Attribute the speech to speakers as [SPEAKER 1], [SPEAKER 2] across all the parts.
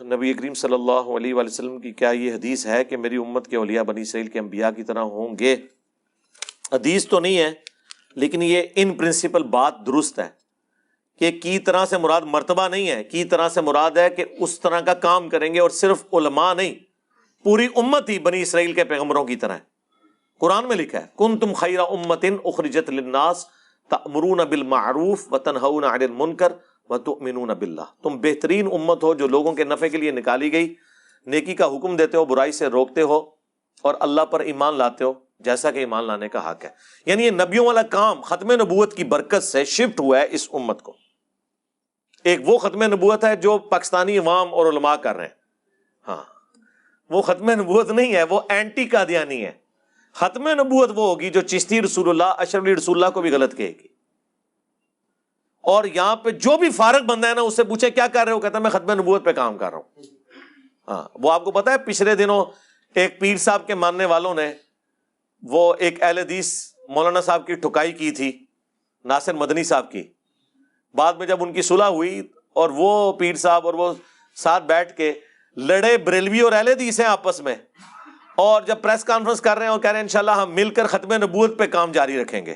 [SPEAKER 1] نبی کریم صلی اللہ علیہ وآلہ وسلم کی کیا یہ حدیث ہے کہ میری امت کے اولیاء بنی اسرائیل کے انبیاء کی طرح ہوں گے؟ حدیث تو نہیں ہے، لیکن یہ ان پرنسپل بات درست ہے کہ کی طرح سے مراد مرتبہ نہیں ہے، کی طرح سے مراد ہے کہ اس طرح کا کام کریں گے، اور صرف علماء نہیں، پوری امت ہی بنی اسرائیل کے پیغمبروں کی طرح ہے۔ قرآن میں لکھا ہے کنتم خیر امۃ اخرجت للناس تأمرون بالمعروف وتنہون عن المنکر وتؤمنون باللہ، تم بہترین امت ہو جو لوگوں کے نفع کے لیے نکالی گئی، نیکی کا حکم دیتے ہو، برائی سے روکتے ہو، اور اللہ پر ایمان لاتے ہو جیسا کہ ایمان لانے کا حق ہے۔ یعنی یہ نبیوں والا کام ختم نبوت کی برکت سے شفٹ ہوا ہے اس امت کو۔ ایک وہ ختم نبوت ہے جو پاکستانی عوام اور علماء کر رہے ہیں، ہاں وہ ختم نبوت نہیں ہے، وہ اینٹی قادیانی ہے۔ ختم نبوت وہ ہوگی جو چشتی رسول اللہ، اشرف علی رسول اللہ کو بھی غلط کہے گی۔ اور یہاں پہ جو بھی فارغ بندہ ہے نا، اس سے پوچھے کیا کر رہے ہو، کہتا ہے میں ختم نبوت پہ کام کر رہا ہوں۔ ہاں وہ آپ کو پتا ہے پچھلے دنوں ایک پیر صاحب کے ماننے والوں نے وہ ایک اہل حدیث مولانا صاحب کی ٹھکائی کی تھی، ناصر مدنی صاحب کی۔ بعد میں جب ان کی صلح ہوئی اور وہ پیر صاحب اور وہ ساتھ بیٹھ کے لڑے، بریلوی اور اہل حدیث ہیں آپس میں، اور جب پریس کانفرنس کر رہے ہیں اور کہہ رہے ہیں انشاءاللہ ہم مل کر ختم نبوت پہ کام جاری رکھیں گے۔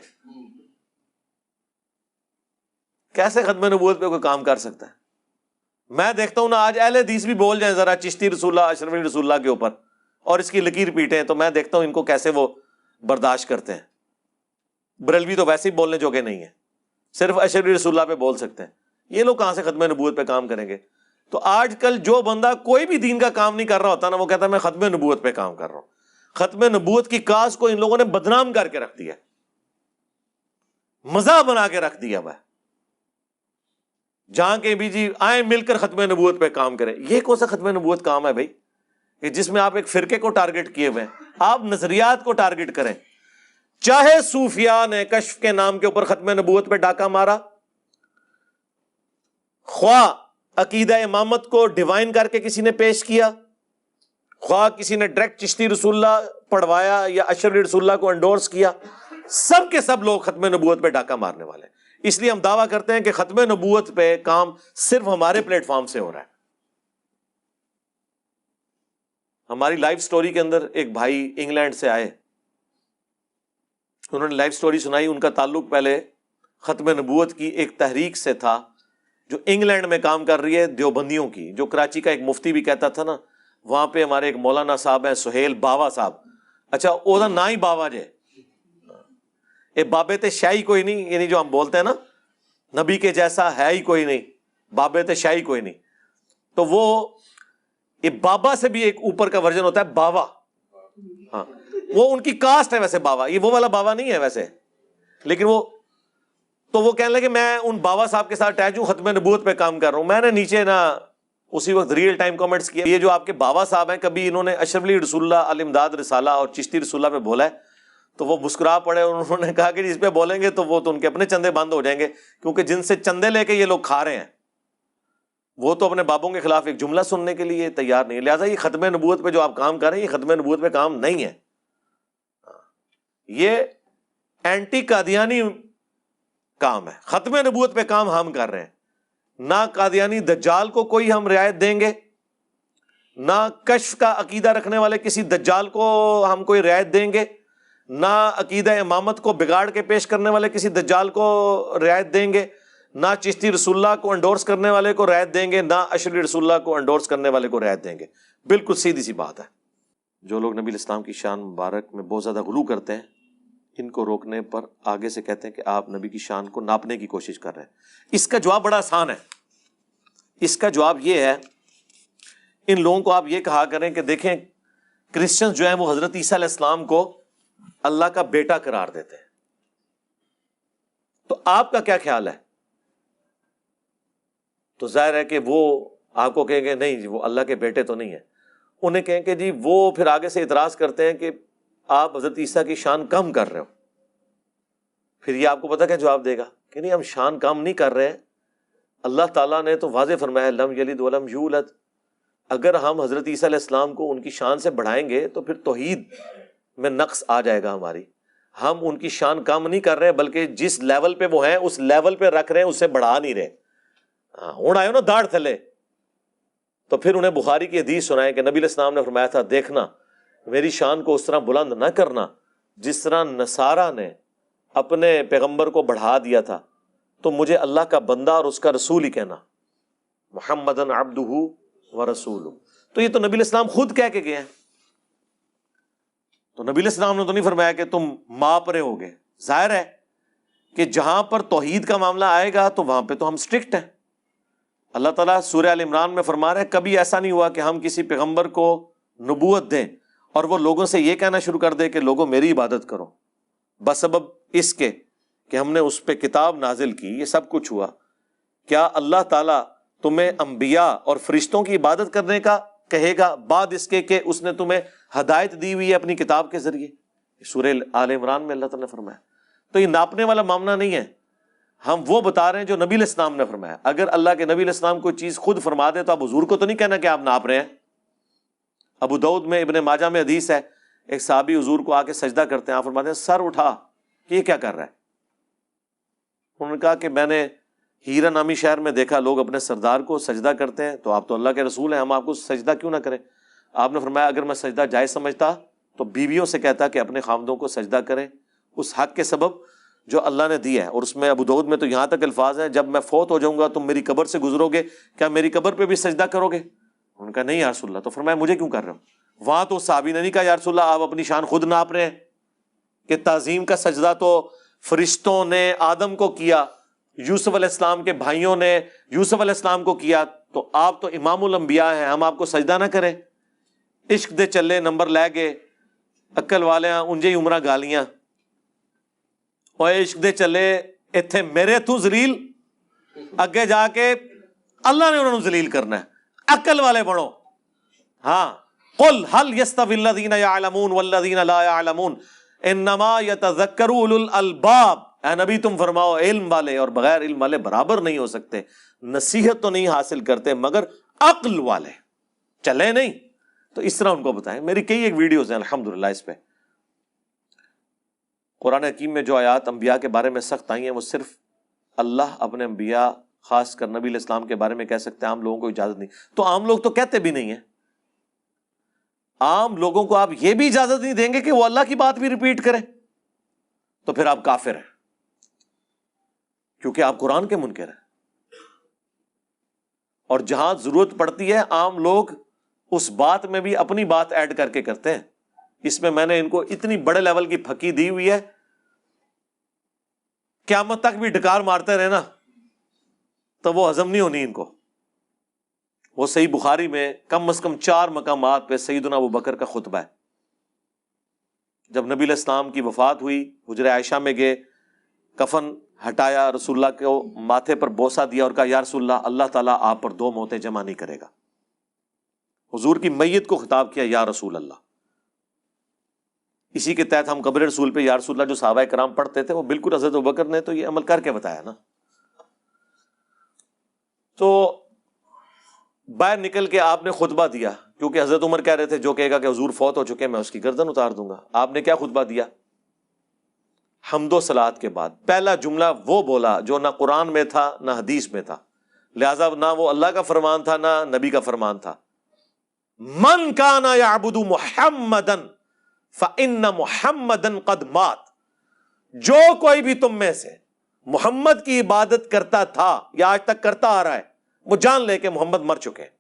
[SPEAKER 1] کیسے ختم نبوت پہ کوئی کام کر سکتا ہے؟ میں دیکھتا ہوں نا آج اہل حدیث بھی بول جائیں ذرا چشتی رسول اللہ، اشرف علی رسول اللہ کے اوپر، اور اس کی لکیر پیٹیں، تو میں دیکھتا ہوں ان کو کیسے وہ برداشت کرتے ہیں۔ بریلوی تو ویسے ہی بولنے جوگے نہیں ہیں، صرف اشرف علی رسول اللہ پہ بول سکتے ہیں، یہ لوگ کہاں سے ختم نبوت پہ کام کریں گے؟ تو آج کل جو بندہ کوئی بھی دین کا کام نہیں کر رہا ہوتا نا، وہ کہتا ہے میں ختم نبوت پہ کام کر رہا ہوں۔ ختم نبوت کی کاز کو ان لوگوں نے بدنام کر کے رکھ دیا، مزاح بنا کے رکھ دیا ہوا ہے۔ جہاں کہ بھی جی آئیں مل کر ختم نبوت پہ کام کریں، یہ کون سا ختم نبوت کام ہے بھائی کہ جس میں آپ ایک فرقے کو ٹارگٹ کیے ہوئے ہیں؟ آپ نظریات کو ٹارگٹ کریں۔ چاہے صوفیاء نے کشف کے نام کے اوپر ختم نبوت پہ ڈاکہ مارا، خواہ عقیدہ امامت کو ڈیوائن کر کے کسی نے پیش کیا، خواہ کسی نے ڈائریکٹ چشتی رسول اللہ پڑھوایا یا اشرف علی رسول اللہ کو انڈورس کیا، سب کے سب لوگ ختم نبوت پہ ڈاکہ مارنے والے ہیں۔ اس لیے ہم دعویٰ کرتے ہیں کہ ختم نبوت پہ کام صرف ہمارے پلیٹ فارم سے ہو رہا ہے۔ ہماری لائف سٹوری کے اندر ایک بھائی انگلینڈ سے آئے، انہوں نے لائف سٹوری سنائی۔ ان کا تعلق پہلے ختم نبوت کی ایک تحریک سے تھا جو انگلینڈ میں کام کر رہی ہے، دیوبندیوں کی، جو کراچی کا ایک مفتی بھی کہتا تھا نا، وہاں پہ ہمارے ایک مولانا صاحب ہیں سہیل باوا صاحب، اچھا وہ نا ہی باوا جے اے بابے تے شاہی کوئی نہیں، یعنی جو ہم بولتے ہیں نا نبی کے جیسا ہے ہی کوئی نہیں، بابے تے شاہی کوئی نہیں، تو وہ یہ بابا سے بھی ایک اوپر کا ورژن ہوتا ہے باوا، ہاں وہ ان کی کاسٹ ہے ویسے باوا، یہ وہ والا باوا نہیں ہے ویسے، لیکن وہ تو وہ کہنے لگے میں ان باوا صاحب کے ساتھ اٹیچ ہوں، ختم نبوت پہ کام کر رہا ہوں۔ میں نے نیچے نا اسی وقت ریئل ٹائم کمنٹس کیا، یہ جو آپ کے باوا صاحب ہیں کبھی انہوں نے اشرف علی رسول اللہ، الامداد رسالہ اور چشتی رسول اللہ پہ بولا ہے؟ تو وہ مسکرا پڑے اور انہوں نے کہا کہ اس پہ بولیں گے تو وہ تو ان کے اپنے چندے بند ہو جائیں گے، کیونکہ جن سے چندے لے کے یہ لوگ کھا رہے ہیں وہ تو اپنے بابوں کے خلاف ایک جملہ سننے کے لیے تیار نہیں ہے۔ لہٰذا یہ ختم نبوت پہ جو آپ کام کر رہے ہیں یہ ختم نبوت پہ کام نہیں ہے، یہ اینٹی قادیانی کام ہے۔ ختم نبوت پہ کام ہم کر رہے ہیں، نہ قادیانی دجال کو کوئی ہم رعایت دیں گے، نہ کشف کا عقیدہ رکھنے والے کسی دجال کو ہم کوئی رعایت دیں گے، نہ عقیدہ امامت کو بگاڑ کے پیش کرنے والے کسی دجال کو رعایت دیں گے، نہ چشتی رسول اللہ کو انڈورس کرنے والے کو رعایت دیں گے، نہ اشرف رسول اللہ کو انڈورس کرنے والے کو رعایت دیں گے۔ بالکل سیدھی سی بات ہے۔ جو لوگ نبی الاسلام کی شان مبارک میں بہت زیادہ غلو کرتے ہیں، ان کو روکنے پر آگے سے کہتے ہیں کہ آپ نبی کی شان کو ناپنے کی کوشش کر رہے ہیں۔ اس کا جواب بڑا آسان ہے، اس کا جواب یہ ہے، ان لوگوں کو آپ یہ کہا کریں کہ دیکھیں کرسچنز جو ہیں وہ حضرت عیسیٰ علیہ السلام کو اللہ کا بیٹا قرار دیتے ہیں، تو آپ کا کیا خیال ہے؟ تو ظاہر ہے کہ وہ آپ کو کہیں گے نہیں جی وہ اللہ کے بیٹے تو نہیں ہیں، انہیں کہیں کہ جی وہ پھر آگے سے اعتراض کرتے ہیں کہ آپ حضرت عیسیٰ کی شان کم کر رہے ہو۔ پھر یہ آپ کو پتہ کیا جواب دے گا کہ نہیں ہم شان کم نہیں کر رہے ہیں، اللہ تعالیٰ نے تو واضح فرمایا لم یلد ولم یولد، اگر ہم حضرت عیسیٰ علیہ السلام کو ان کی شان سے بڑھائیں گے تو پھر توحید میں نقص آ جائے گا ہماری۔ ہم ان کی شان کم نہیں کر رہے بلکہ جس لیول پہ وہ ہیں اس لیول پہ رکھ رہے ہیں، اس سے بڑھا نہیں رہے۔ ہوں آئے نا داڑھ تھلے، تو پھر انہیں بخاری کی حدیث سنائیں کہ نبی علیہ السلام نے فرمایا تھا دیکھنا میری شان کو اس طرح بلند نہ کرنا جس طرح نصارہ نے اپنے پیغمبر کو بڑھا دیا تھا، تو مجھے اللہ کا بندہ اور اس کا رسول ہی کہنا، محمدن عبدہ ورسولہ۔ تو یہ تو نبی علیہ السلام خود کہہ کے گئے ہیں، تو نبی علیہ السلام نے تو نہیں فرمایا کہ تم ماپ رہے ہوگے۔ ظاہر ہے کہ جہاں پر توحید کا معاملہ آئے گا تو وہاں پہ تو ہم اسٹرکٹ ہیں۔ اللہ تعالیٰ سورہ آل عمران میں فرما رہا ہے کبھی ایسا نہیں ہوا کہ ہم کسی پیغمبر کو نبوت دیں اور وہ لوگوں سے یہ کہنا شروع کر دے کہ لوگوں میری عبادت کرو، بسبب اس کے کہ ہم نے اس پہ کتاب نازل کی۔ یہ سب کچھ ہوا، کیا اللہ تعالیٰ تمہیں انبیاء اور فرشتوں کی عبادت کرنے کا کہے گا بعد اس کے کہ اس نے تمہیں ہدایت دی ہوئی ہے اپنی کتاب کے ذریعے؟ سورہ آل عمران میں اللہ تعالیٰ نے فرمایا۔ تو یہ ناپنے والا معاملہ نہیں ہے، ہم وہ بتا رہے ہیں جو نبی علیہ السلام نے فرمایا۔ اگر اللہ کے نبی علیہ السلام کوئی چیز خود فرما دے تو آپ حضور کو تو نہیں کہنا کہ آپ ناپ رہے ہیں۔ ابو داؤد میں ابن ماجہ میں حدیث ہے، ایک صحابی حضور کو آ کے سجدہ کرتے ہیں، آپ فرماتے ہیں سر اٹھا کہ یہ کیا کر رہا ہے؟ انہوں نے کہا کہ میں نے ہیرا نامی شہر میں دیکھا لوگ اپنے سردار کو سجدہ کرتے ہیں، تو آپ تو اللہ کے رسول ہیں، ہم آپ کو سجدہ کیوں نہ کریں؟ آپ نے فرمایا اگر میں سجدہ جائز سمجھتا تو بیویوں سے کہتا کہ اپنے خامدوں کو سجدہ کریں اس حق کے سبب جو اللہ نے دیا ہے۔ اور اس میں ابو داؤد میں تو یہاں تک الفاظ ہیں جب میں فوت ہو جاؤں گا تم میری قبر سے گزرو گے، کیا میری قبر پہ بھی سجدہ کرو گے؟ ان کا نہیں یا رسول اللہ۔ تو فرمایا مجھے کیوں کر رہے ہو؟ وہاں تو صحابی نے نہیں کہا یا رسول اللہ آپ اپنی شان خود ناپ رہے ہیں کہ تعظیم کا سجدہ تو فرشتوں نے آدم کو کیا، یوسف علیہ السلام کے بھائیوں نے یوسف علیہ السلام کو کیا، تو آپ تو امام الانبیاء ہیں، ہم آپ کو سجدہ نہ کریں؟ عشق دے چلے نمبر لے گئے، عقل والے انجے ہی عمرہ گالیاں، اور عشق دے چلے اتھے میرے تو ذلیل، اگے جا کے اللہ نے انہوں نے ذلیل کرنا ہے۔ عقل والے بڑھو، ہاں قل هل يستوي الذين يعلمون والذين لا يعلمون انما يتذكر اولو الالباب۔ اے نبی تم فرماؤ علم والے اور بغیر علم والے برابر نہیں ہو سکتے، نصیحت تو نہیں حاصل کرتے مگر عقل والے، چلے نہیں۔ تو اس طرح ان کو بتائیں، میری کئی ایک ویڈیوز ہیں الحمدللہ اس پہ۔ قرآن حکیم میں جو آیات انبیاء کے بارے میں سخت آئی ہیں وہ صرف اللہ اپنے انبیاء خاص کر نبی علیہ السلام کے بارے میں کہہ سکتے ہیں، عام لوگوں کو اجازت نہیں۔ تو عام لوگ تو کہتے بھی نہیں ہیں، عام لوگوں کو آپ یہ بھی اجازت نہیں دیں گے کہ وہ اللہ کی بات بھی ریپیٹ کریں، تو پھر آپ کافر ہیں، کیونکہ آپ قرآن کے منکر ہیں۔ اور جہاں ضرورت پڑتی ہے عام لوگ اس بات میں بھی اپنی بات ایڈ کر کے کرتے ہیں۔ اس میں میں نے ان کو اتنی بڑے لیول کی پھکی دی ہوئی ہے، قیامت تک بھی ڈکار مارتے رہنا تو وہ ہضم نہیں ہونی ان کو۔ وہ صحیح بخاری میں کم از کم 4 مقامات پہ سیدنا ابو بکر کا خطبہ ہے۔ جب نبی علیہ السلام کی وفات ہوئی، حجرہ عائشہ میں گئے، کفن ہٹایا، رسول اللہ کو ماتھے پر بوسہ دیا اور کہا یا رسول اللہ، اللہ تعالیٰ آپ پر 2 موتیں جمع نہیں کرے گا۔ حضور کی میت کو خطاب کیا یا رسول اللہ۔ اسی کے تحت ہم قبر رسول پہ یا رسول اللہ جو صحابہ کرام پڑھتے تھے وہ بالکل حضرت ابوبکر نے تو یہ عمل کر کے بتایا نا۔ تو باہر نکل کے آپ نے خطبہ دیا، کیونکہ حضرت عمر کہہ رہے تھے جو کہے گا کہ حضور فوت ہو چکے میں اس کی گردن اتار دوں گا۔ آپ نے کیا خطبہ دیا؟ حمد و صلات کے بعد پہلا جملہ وہ بولا جو نہ قرآن میں تھا نہ حدیث میں تھا، لہذا نہ وہ اللہ کا فرمان تھا نہ نبی کا فرمان تھا۔ من کان یعبد محمدا فإن محمدا قد مات۔ جو کوئی بھی تم میں سے محمد کی عبادت کرتا تھا یا آج تک کرتا آ رہا ہے، وہ جان لے کہ محمد مر چکے ہیں،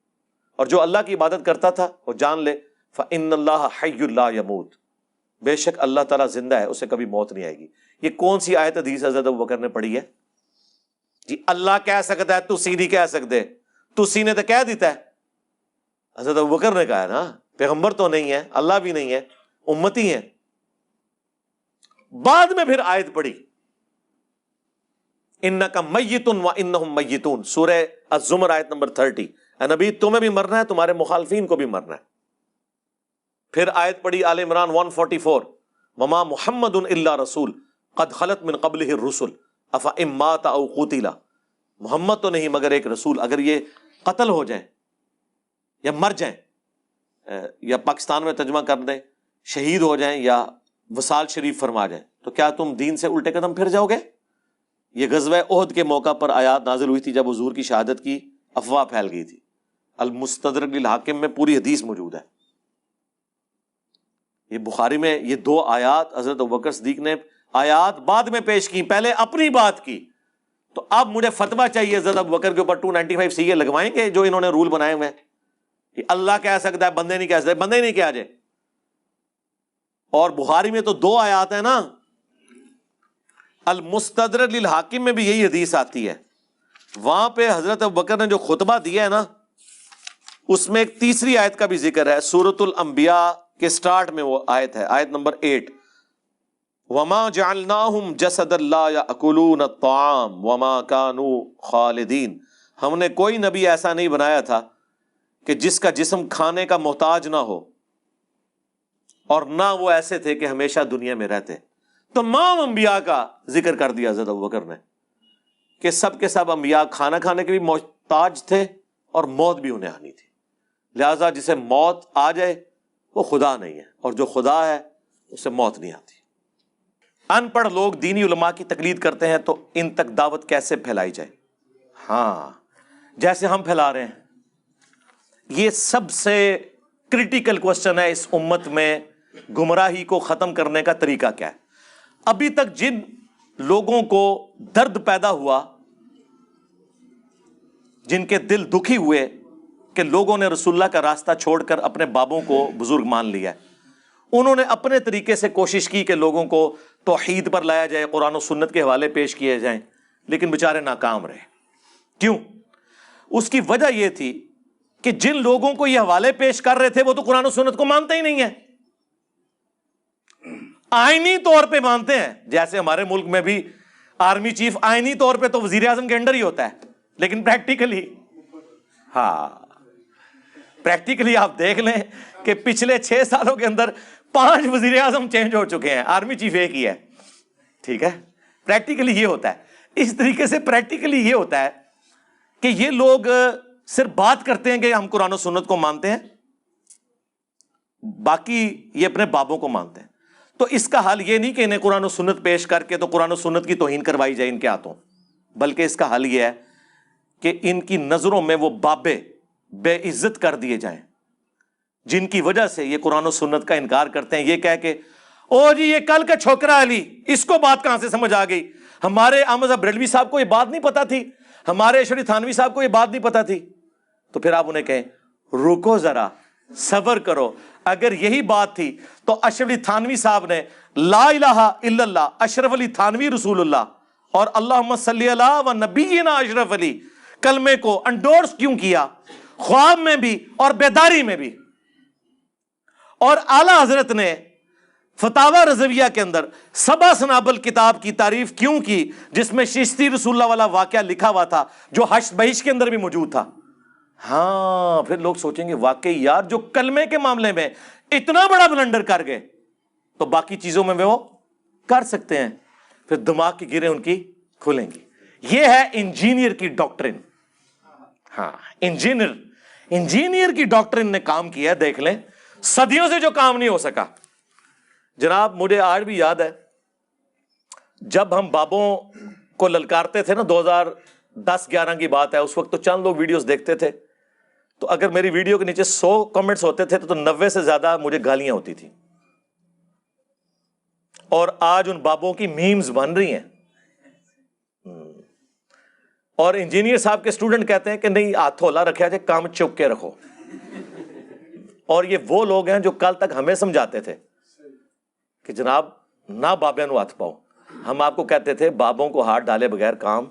[SPEAKER 1] اور جو اللہ کی عبادت کرتا تھا وہ جان لے فإن اللہ حی لا یموت، بے شک اللہ تعالیٰ زندہ ہے، اسے کبھی موت نہیں آئے گی۔ یہ کون سی آیت حدیث حضرت ابوبکر نے پڑھی ہے؟ جی اللہ کہہ سکتا ہے تسی نہیں کہہ سکتے، تسی نے تو کہہ دیتا ہے، حضرت ابوبکر نے کہا ہے نا، پیغمبر تو نہیں ہے، اللہ بھی نہیں ہے، امتی ہیں۔ بعد میں پھر آیت پڑھی انک میت وانہم میتون، سورہ الزمر آیت نمبر 30، اے نبی تمہیں بھی مرنا ہے، تمہارے مخالفین کو بھی مرنا ہے۔ پھر آیت پڑھی آل عمران 144، وما محمد الا رسول قد خلت من قبلہ الرسل افإن مات او قتل، محمد تو نہیں مگر ایک رسول، اگر یہ قتل ہو جائیں یا مر جائیں، یا پاکستان میں ترجمہ کر دیں شہید ہو جائیں یا وصال شریف فرما جائیں، تو کیا تم دین سے الٹے قدم پھر جاؤ گے؟ یہ غزوہ احد کے موقع پر آیات نازل ہوئی تھی جب حضور کی شہادت کی افواہ پھیل گئی تھی۔ المستدرک للحاکم میں پوری حدیث موجود ہے. یہ بخاری میں یہ 2 آیات حضرت ابوبکر صدیق نے آیات بعد میں پیش کی، پہلے اپنی بات کی. تو اب مجھے فتویٰ چاہیے حضرت ابوبکر کے اوپر 295 CA لگوائیں گے جو انہوں نے رول بنائے ہوئے ہیں کہ اللہ کہہ سکتا ہے بندے نہیں کہہ سکتے، بندے ہی نہیں کہا جائے. اور بخاری میں تو 2 آیات ہیں نا، المستدرک للحاکم میں بھی یہی حدیث آتی ہے. وہاں پہ حضرت ابوبکر نے جو خطبہ دیا ہے نا، اس میں ایک تیسری آیت کا بھی ذکر ہے. سورۃ الانبیاء کے سٹارٹ میں وہ آیت ہے، آیت نمبر 8. وَمَا جَعَلْنَاهُمْ جَسَدًا لَا يَأْكُلُونَ الطَّعَامَ وَمَا كَانُوا خَالِدِينَ. ہم نے کوئی نبی ایسا نہیں بنایا تھا کہ جس کا جسم کھانے کا محتاج نہ ہو، اور نہ وہ ایسے تھے کہ ہمیشہ دنیا میں رہتے. تمام انبیاء کا ذکر کر دیا حضرت ابوبکر نے کہ سب کے سب انبیاء کھانا کھانے کے بھی محتاج تھے اور موت بھی انہیں آنی تھی. لہذا جسے موت آ جائے وہ خدا نہیں ہے، اور جو خدا ہے اسے موت نہیں آتی. ان پڑھ لوگ دینی علماء کی تقلید کرتے ہیں تو ان تک دعوت کیسے پھیلائی جائے؟ ہاں، جیسے ہم پھیلا رہے ہیں. یہ سب سے کرٹیکل کوسچن ہے اس امت میں، گمراہی کو ختم کرنے کا طریقہ کیا ہے. ابھی تک جن لوگوں کو درد پیدا ہوا، جن کے دل دکھی ہوئے کہ لوگوں نے رسول اللہ کا راستہ چھوڑ کر اپنے بابوں کو بزرگ مان لیا، انہوں نے اپنے طریقے سے کوشش کی کہ لوگوں کو توحید پر لایا جائے، قرآن و سنت کے حوالے پیش کیے جائیں، لیکن بیچارے ناکام رہے. کیوں؟ اس کی وجہ یہ تھی کہ جن لوگوں کو یہ حوالے پیش کر رہے تھے وہ تو قرآن و سنت کو مانتے ہی نہیں ہیں. آئینی طور پہ مانتے ہیں، جیسے ہمارے ملک میں بھی آرمی چیف آئینی طور پہ تو وزیر اعظم کے انڈر ہی ہوتا ہے، لیکن پریکٹیکلی، ہاں پریکٹیکلی آپ دیکھ لیں کہ پچھلے 6 سالوں کے اندر 5 وزیر اعظم چینج ہو چکے ہیں، آرمی چیف ایک ہی ہے. ٹھیک ہے، پریکٹیکلی یہ ہوتا ہے. اس طریقے سے پریکٹیکلی یہ ہوتا ہے کہ یہ لوگ صرف بات کرتے ہیں کہ ہم قرآن و سنت کو مانتے ہیں، باقی یہ اپنے بابوں کو مانتے ہیں. تو اس کا حل یہ نہیں کہ انہیں قرآن و سنت پیش کر کے تو قرآن و سنت کی توہین کروائی جائے ان کے ہاتھوں، بلکہ اس کا حل یہ ہے کہ ان کی نظروں میں وہ بابے بے عزت کر دیے جائیں جن کی وجہ سے یہ قرآن و سنت کا انکار کرتے ہیں. یہ کہہ کے او جی یہ کل کا چھوکرا علی، اس کو بات کہاں سے سمجھ آ گئی؟ ہمارے احمد صاحب بریلوی صاحب کو یہ بات نہیں پتا تھی، ہمارے اشرف علی تھانوی صاحب کو یہ بات نہیں پتا تھی. تو پھر آپ انہیں کہیں رکو ذرا، صبر کرو. اگر یہی بات تھی تو اشرف علی تھانوی صاحب نے لا الہ الا اللہ اشرف علی تھانوی رسول اللہ اور اللہم صلی اللہ و نبینا اشرف علی کلمے کو انڈورس کیوں کیا، خواب میں بھی اور بیداری میں بھی؟ اور اعلیٰ حضرت نے فتاوی رضویہ کے اندر سبع سنابل کتاب کی تعریف کیوں کی جس میں چشتی رسول اللہ والا واقعہ لکھا ہوا تھا جو حشر بہشت کے اندر بھی موجود تھا؟ ہاں پھر لوگ سوچیں گے واقعی یار جو کلمے کے معاملے میں اتنا بڑا بلنڈر کر گئے تو باقی چیزوں میں وہ کر سکتے ہیں، پھر دماغ کی گریں ان کی کھلیں گی. یہ ہے انجینئر کی ڈاکٹرن. ہاں انجینئر کی ڈاکٹرن نے کام کیا ہے، دیکھ لیں صدیوں سے جو کام نہیں ہو سکا. جناب مجھے آج بھی یاد ہے جب ہم بابوں کو للکارتے تھے نا، 2010-11 کی بات ہے، اس وقت تو چند لوگ ویڈیوز دیکھتے تھے، تو اگر میری ویڈیو کے نیچے 100 کمنٹس ہوتے تھے تو 90 سے زیادہ مجھے گالیاں ہوتی تھی. اور آج ان بابوں کی میمز بن رہی ہیں. اور انجینئر صاحب کے اسٹوڈنٹ کہتے ہیں کہ نہیں ہاتھ ہولا رکھا جائے، کام چپ کے رکھو. اور یہ وہ لوگ ہیں جو کل تک ہمیں سمجھاتے تھے کہ جناب نہ بابے نو ہاتھ پاؤ. ہم آپ کو کہتے تھے بابوں کو ہاتھ ڈالے بغیر کام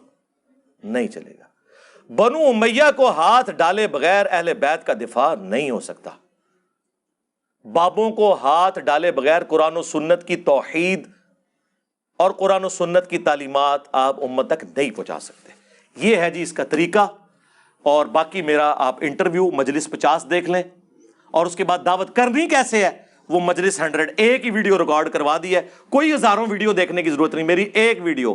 [SPEAKER 1] نہیں چلے گا. بنو امیہ کو ہاتھ ڈالے بغیر اہل بیت کا دفاع نہیں ہو سکتا. بابوں کو ہاتھ ڈالے بغیر قرآن و سنت کی توحید اور قرآن و سنت کی تعلیمات آپ امت تک نہیں پہنچا سکتے. یہ ہے جی اس کا طریقہ. اور باقی میرا آپ انٹرویو مجلس 50 دیکھ لیں، اور اس کے بعد دعوت کرنی کیسے ہے وہ مجلس 100 ایک ہی ویڈیو ریکارڈ کروا دی ہے، کوئی ہزاروں ویڈیو دیکھنے کی ضرورت نہیں. میری ایک ویڈیو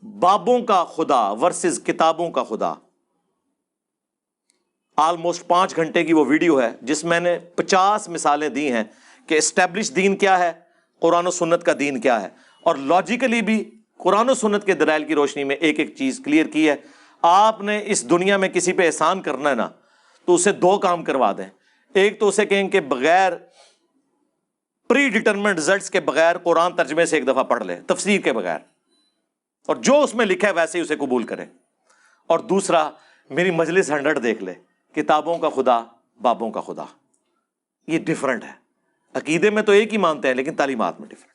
[SPEAKER 1] بابوں کا خدا ورسز کتابوں کا خدا، آلموسٹ 5 گھنٹے کی وہ ویڈیو ہے جس میں نے 50 مثالیں دی ہیں کہ اسٹیبلش دین کیا ہے، قرآن و سنت کا دین کیا ہے، اور لاجیکلی بھی قرآن و سنت کے دلائل کی روشنی میں ایک ایک چیز کلیئر کی ہے. آپ نے اس دنیا میں کسی پہ احسان کرنا ہے نا تو اسے دو کام کروا دیں. ایک تو اسے کہیں کہ بغیر پری ڈیٹرمنٹ رزلٹس کے بغیر قرآن ترجمے سے ایک دفعہ پڑھ لے، تفسیر کے بغیر، اور جو اس میں لکھا ہے ویسے ہی اسے قبول کرے. اور دوسرا میری مجلس 100 دیکھ لے، کتابوں کا خدا بابوں کا خدا. یہ ڈیفرنٹ ہے. عقیدے میں تو ایک ہی مانتے ہیں لیکن تعلیمات میں ڈیفرنٹ.